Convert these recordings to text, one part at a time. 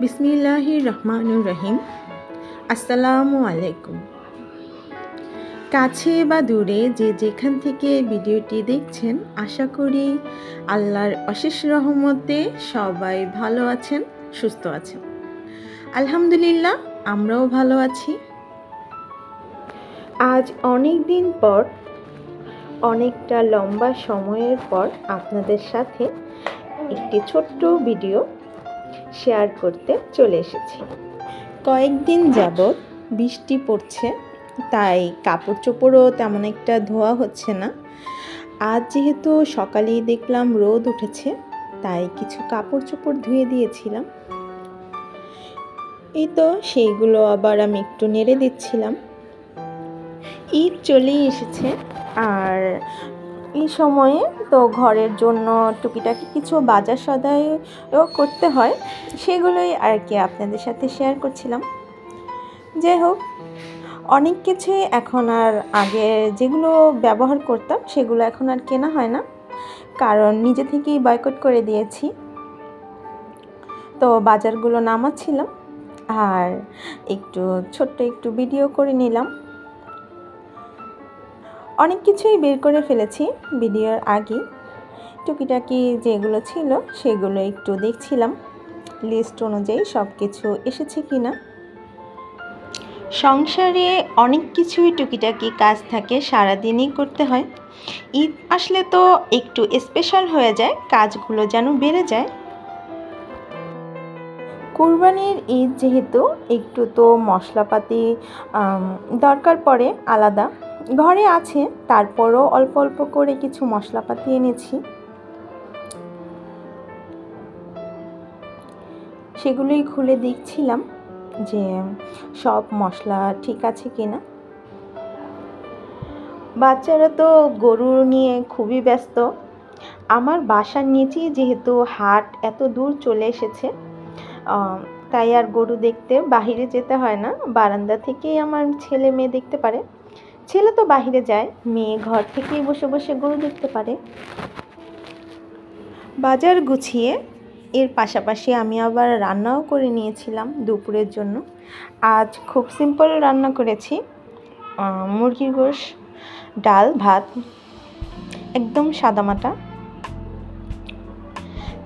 বিসমিল্লাহির রহমানির রহিম। আসসালামু আলাইকুম। কাছে বা দূরে যে যেখান থেকে ভিডিওটি দেখছেন, আশা করি আল্লাহর অশেষ রহমতে সবাই ভালো আছেন, সুস্থ আছেন। আলহামদুলিল্লাহ, আমরাও ভালো আছি। আজ অনেক দিন পর, অনেকটা লম্বা সময়ের পর আপনাদের সাথে একটি ছোট্ট ভিডিও শেয়ার করতে চলে এসেছি। কয়েকদিন যাবৎ বৃষ্টি পড়ছে, তাই কাপড় চোপড়ও তেমন একটা ধোয়া হচ্ছে না। আজ যেহেতু সকালেই দেখলাম রোদ উঠেছে, তাই কিছু কাপড় চোপড় ধুয়ে দিয়েছিলাম। এই তো সেইগুলো আবার আমি একটু নেড়ে দিচ্ছিলাম। ঈদ চলেই এসেছে, আর এই সময়ে তো ঘরের জন্য টুকিটাকি কিছু বাজার সদাইও করতে হয়, সেগুলোই আর কি আপনাদের সাথে শেয়ার করছিলাম। যাই হোক, অনেক কিছুই এখন আর আগে যেগুলো ব্যবহার করতাম সেগুলো এখন আর কেনা হয় না, কারণ নিজে থেকেই বয়কট করে দিয়েছি। তো বাজারগুলো নামাচ্ছিলাম আর ছোট্ট একটু ভিডিও করে নিলাম। অনেক কিছুই বের করে ফেলেছি ভিডিওর আগে। টুকিটাকি যেগুলো ছিল সেগুলো একটু দেখছিলাম, লিস্ট অনুযায়ী সব কিছু এসেছে কিনা। সংসারে অনেক কিছুই টুকিটাকি কাজ থাকে, সারাদিনই করতে হয়। ঈদ আসলে তো একটু স্পেশাল হয়ে যায়, কাজগুলো যেন বেড়ে যায়। কুরবানির ঈদ যেহেতু একটু তো মশলাপাতি দরকার পড়ে আলাদা, ঘরে আছে, তারপরও অল্প অল্প করে কিছু মশলাপাতি এনেছি। সেগুলোই খুলে দেখছিলাম যে সব মশলা ঠিক আছে কিনা। বাচ্চারা তো গরু নিয়ে খুবই ব্যস্ত। আমার বাসার নিচেই যেহেতু হাট এত দূর চলে এসেছে, তাই আর গরু দেখতে বাহিরে যেতে হয় না, বারান্দা থেকেই আমার ছেলে মেয়ে দেখতে পারে। ছেলে তো বাহিরে যায়, মেয়ে ঘর থেকেই বসে বসে গরু দেখতে পারে। বাজার গুছিয়ে এর পাশাপাশি আমি আবার রান্নাও করে নিয়েছিলাম দুপুরের জন্য। আজ খুব সিম্পল রান্না করেছি, মুরগির গোশ, ডাল, ভাত, একদম সাদামাটা।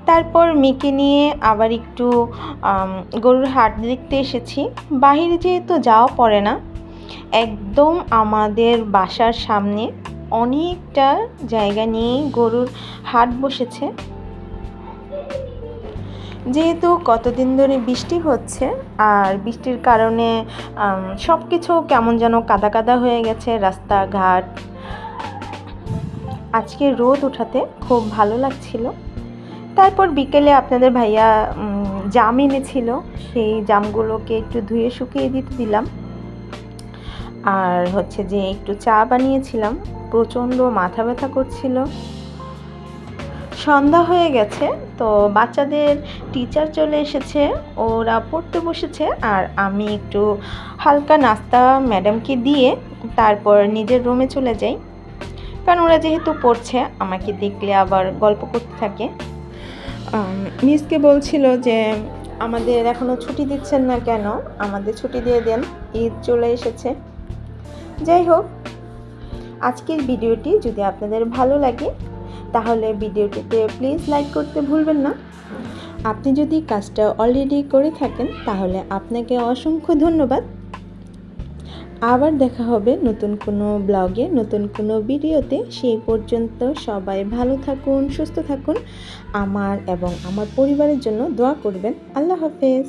তারপর মেয়েকে নিয়ে আবার একটু গরুর হাট দেখতে এসেছি। বাহিরে যেহেতু যাওয়া পড়ে না, একদম আমাদের বাসার সামনে অনেকটা জায়গা নিয়ে গরুর হাট বসেছে। যেহেতু কতদিন ধরে বৃষ্টি হচ্ছে, আর বৃষ্টির কারণে সব কিছু কেমন যেন কাদা কাদা হয়ে গেছে রাস্তাঘাট। আজকে রোদ উঠাতে খুব ভালো লাগছিল। তারপর বিকেলে আপনাদের ভাইয়া জাম এনেছিল, সেই জামগুলোকে একটু ধুয়ে শুকিয়ে দিতে দিলাম। আর হচ্ছে যে একটু চা বানিয়েছিলাম, প্রচণ্ড মাথা ব্যথা করছিল। সন্ধ্যা হয়ে গেছে, তো বাচ্চাদের টিচার চলে এসেছে, ওরা পড়তে বসেছে, আর আমি একটু হালকা নাস্তা ম্যাডামকে দিয়ে তারপর নিজের রুমে চলে যাই, কারণ ওরা যেহেতু পড়ছে আমাকে দেখলে আবার গল্প করতে থাকে। মিসকে বলছিল যে আমাদের এখনও ছুটি দিচ্ছেন না কেন, আমাদের ছুটি দিয়ে দেন, ঈদ চলে এসেছে। যাই হোক, আজকের ভিডিওটি যদি আপনাদের ভালো লাগে তাহলে ভিডিওটিতে প্লিজ লাইক করতে ভুলবেন না। আপনি যদি কাজটা অলরেডি করে থাকেন তাহলে আপনাকে অসংখ্য ধন্যবাদ। আবার দেখা হবে নতুন কোনো ব্লগে, নতুন কোনো ভিডিওতে। সেই পর্যন্ত সবাই ভালো থাকুন, সুস্থ থাকুন। আমার এবং আমার পরিবারের জন্য দোয়া করবেন। আল্লাহ হাফেজ।